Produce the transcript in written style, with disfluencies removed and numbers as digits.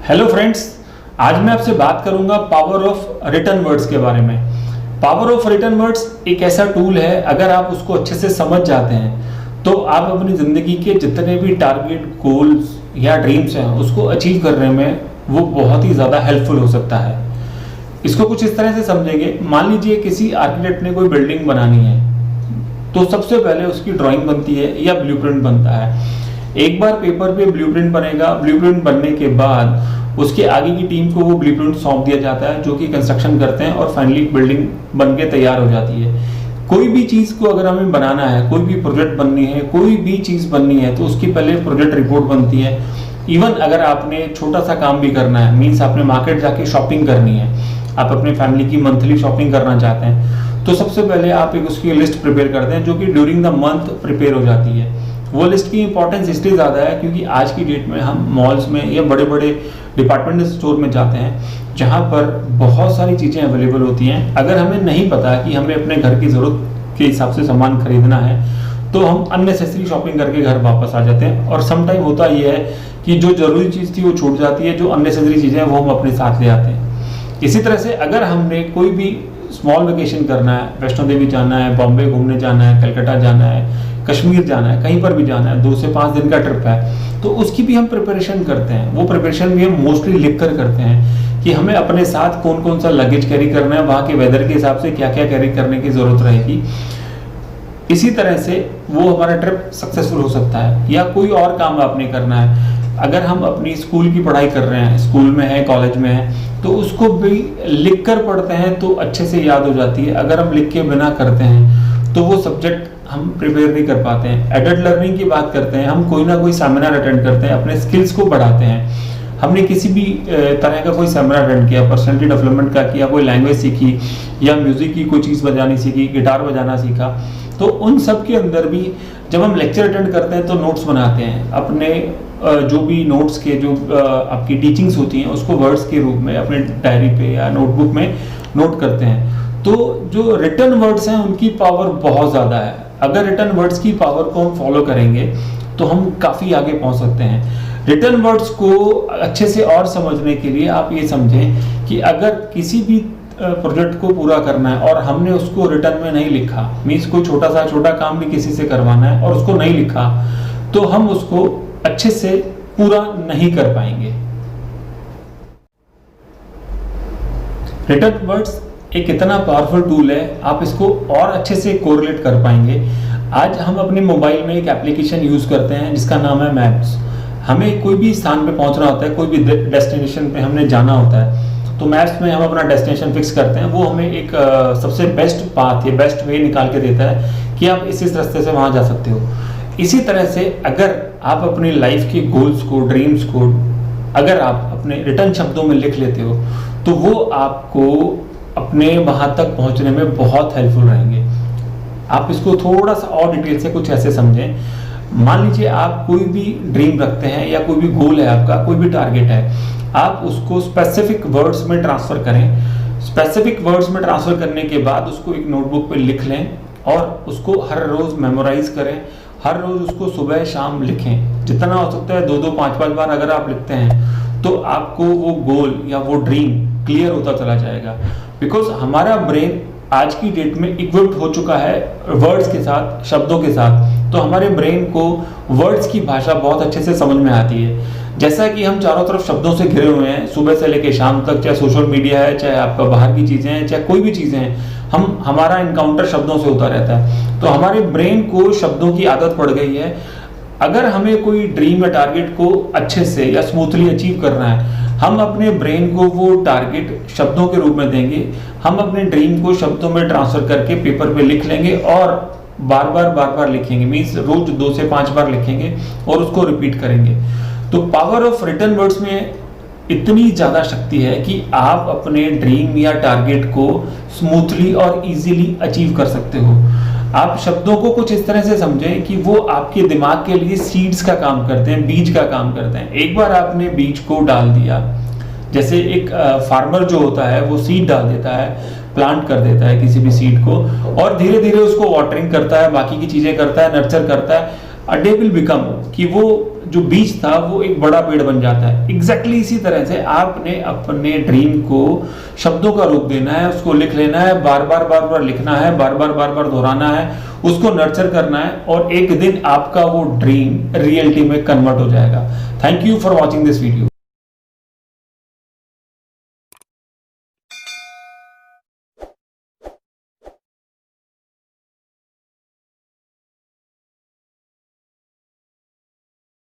Hello friends, आज मैं आपसे बात करूंगा पावर ऑफ रिटर्न वर्ड्स के बारे में। पावर ऑफ रिटर्न वर्ड्स एक ऐसा टूल है, अगर आप उसको अच्छे से समझ जाते हैं तो आप अपनी ज़िंदगी के जितने भी टारगेट, गोल्स या ड्रीम्स हैं उसको अचीव करने में वो बहुत ही ज़्यादा हेल्पफुल हो सकता है। इसको कुछ इस तरह से समझेंगे। मान लीजिए किसी आर्किटेक्ट ने कोई बिल्डिंग बनानी है तो सबसे पहले उसकी ड्राइंग बनती है या ब्लूप्रिंट बनता है। एक बार पेपर पे ब्लूप्रिंट बनेगा, ब्लूप्रिंट बनने के बाद उसके आगे की टीम को वो ब्लूप्रिंट सौंप दिया जाता है, जो कि कंस्ट्रक्शन करते हैं और फाइनली बिल्डिंग बन के तैयार हो जाती है। कोई भी चीज़ को अगर हमें बनाना है, कोई भी प्रोजेक्ट बननी है, कोई भी चीज़ बननी है तो उसकी पहले प्रोजेक्ट रिपोर्ट बनती है। इवन अगर आपने छोटा सा काम भी करना है, मीन्स आपने मार्केट जाके शॉपिंग करनी है, आप अपने फैमिली की मंथली शॉपिंग करना चाहते हैं, तो सबसे पहले आप एक उसकी लिस्ट प्रिपेयर करते हैं, जो कि ड्यूरिंग द मंथ प्रिपेयर हो जाती है। वो लिस्ट की इंपॉर्टेंस इसलिए ज़्यादा है क्योंकि आज की डेट में हम मॉल्स में या बड़े बड़े डिपार्टमेंटल स्टोर में जाते हैं जहाँ पर बहुत सारी चीज़ें अवेलेबल होती हैं। अगर हमें नहीं पता कि हमें अपने घर की ज़रूरत के हिसाब से सामान खरीदना है तो हम अननेसेसरी शॉपिंग करके घर वापस आ जाते हैं, और समटाइम होता ये है कि जो ज़रूरी चीज़ थी वो छूट जाती है, जो अननेसेसरी चीज़ें हैं वो हम अपने साथ ले आते हैं। इसी तरह से अगर हमने कोई भी स्मॉल वेकेशन करना है, वैष्णो देवी जाना है, बॉम्बे घूमने जाना है, कलकत्ता जाना है, कश्मीर जाना है, कहीं पर भी जाना है, 2 से 5 दिन का ट्रिप है, तो उसकी भी हम प्रिपरेशन करते हैं। वो प्रिपरेशन भी हम मोस्टली लिख कर करते हैं कि हमें अपने साथ कौन कौन सा लगेज कैरी करना है, वहाँ के वेदर के हिसाब से क्या क्या कैरी करने की ज़रूरत रहेगी। इसी तरह से वो हमारा ट्रिप सक्सेसफुल हो सकता है। या कोई और काम आपने करना है, अगर हम अपनी स्कूल की पढ़ाई कर रहे हैं, स्कूल में है, कॉलेज में है, तो उसको भी लिख कर पढ़ते हैं तो अच्छे से याद हो जाती है। अगर हम लिख के बिना करते हैं तो वो सब्जेक्ट हम प्रिपेयर नहीं कर पाते हैं। एडल्ट लर्निंग की बात करते हैं, हम कोई ना कोई सेमिनार अटेंड करते हैं, अपने स्किल्स को बढ़ाते हैं। हमने किसी भी तरह का कोई सेमिनार अटेंड किया, पर्सनैलिटी डेवलपमेंट का किया, कोई लैंग्वेज सीखी या म्यूजिक की कोई चीज़ बजानी सीखी, गिटार बजाना सीखा, तो उन सब के अंदर भी जब हम लेक्चर अटेंड करते हैं तो नोट्स बनाते हैं। अपने जो भी नोट्स के जो आपकी टीचिंग्स होती हैं उसको वर्ड्स के रूप में अपने डायरी पे या नोटबुक में नोट करते हैं। तो जो रिटर्न वर्ड्स हैं उनकी पावर बहुत ज़्यादा है। अगर रिटर्न वर्ड्स की पावर को हम फॉलो करेंगे तो हम काफ़ी आगे पहुंच सकते हैं। रिटर्न वर्ड्स को अच्छे से और समझने के लिए आप ये समझें कि अगर किसी भी प्रोजेक्ट को पूरा करना है और हमने उसको रिटर्न में नहीं लिखा, मीन्स कोई छोटा काम भी किसी से करवाना है और उसको नहीं लिखा, तो हम उसको अच्छे से पूरा नहीं कर पाएंगे। रिटर्न वर्ड्स एक इतना पावरफुल टूल है, आप इसको और अच्छे से कोरिलेट कर पाएंगे। आज हम अपने मोबाइल में एक एप्लीकेशन यूज़ करते हैं जिसका नाम है मैप्स। हमें कोई भी स्थान पे पहुंचना होता है, कोई भी डेस्टिनेशन पे हमने जाना होता है, तो मैप्स में हम अपना डेस्टिनेशन फिक्स करते हैं। वो हमें एक सबसे बेस्ट पाथ या बेस्ट वे निकाल के देता है कि आप इस रास्ते से वहाँ जा सकते हो। इसी तरह से अगर आप अपनी लाइफ के गोल्स को, ड्रीम्स को अगर आप अपने रिटर्न शब्दों में लिख लेते हो तो वो आपको अपने वहाँ तक पहुँचने में बहुत हेल्पफुल रहेंगे। आप इसको थोड़ा सा और डिटेल से कुछ ऐसे समझें। मान लीजिए आप कोई भी ड्रीम रखते हैं या कोई भी गोल है आपका, कोई भी टारगेट है, आप उसको स्पेसिफिक वर्ड्स में ट्रांसफ़र करें। स्पेसिफिक वर्ड्स में ट्रांसफ़र करने के बाद उसको एक नोटबुक पे लिख लें और उसको हर रोज़ मेमोराइज करें। हर रोज़ उसको सुबह शाम लिखें, जितना हो सकता है 2-2, 5-5 बार अगर आप लिखते हैं तो आपको वो गोल या वो ड्रीम क्लियर होता चला जाएगा। बिकॉज हमारा ब्रेन आज की डेट में इक्विप्ड हो चुका है वर्ड्स के साथ, शब्दों के साथ, तो हमारे ब्रेन को वर्ड्स की भाषा बहुत अच्छे से समझ में आती है। जैसा कि हम चारों तरफ शब्दों से घिरे हुए हैं सुबह से लेकर शाम तक, चाहे सोशल मीडिया है, चाहे आपका बाहर की चीज़ें हैं, चाहे कोई भी चीज़ें हैं, हमारा इनकाउंटर शब्दों से होता रहता है, तो हमारे ब्रेन को शब्दों की आदत पड़ गई है। अगर हमें कोई ड्रीम या टारगेट को अच्छे से या स्मूथली अचीव करना है, हम अपने ब्रेन को वो टारगेट शब्दों के रूप में देंगे। हम अपने ड्रीम को शब्दों में ट्रांसफर करके पेपर पे लिख लेंगे और बार बार लिखेंगे, मीन्स रोज 2 से 5 बार लिखेंगे और उसको रिपीट करेंगे। तो पावर ऑफ रिटर्न वर्ड्स में इतनी ज़्यादा शक्ति है कि आप अपने ड्रीम या टारगेट को स्मूथली और इजीली अचीव कर सकते हो। आप शब्दों को कुछ इस तरह से समझें कि वो आपके दिमाग के लिए सीड्स का काम करते हैं, बीज का काम करते हैं। एक बार आपने बीज को डाल दिया, जैसे एक फार्मर जो होता है वो सीड डाल देता है, प्लांट कर देता है किसी भी सीड को, और धीरे धीरे उसको वाटरिंग करता है, बाकी की चीज़ें करता है, नर्चर करता है। अ डे विल बिकम, कि वो जो बीज था वो एक बड़ा पेड़ बन जाता है। एग्जैक्टली इसी तरह से आपने अपने ड्रीम को शब्दों का रूप देना है, उसको लिख लेना है, बार बार लिखना है, बार बार दोहराना है, उसको नर्चर करना है, और एक दिन आपका वो ड्रीम रियलिटी में कन्वर्ट हो जाएगा। Thank you for watching this video.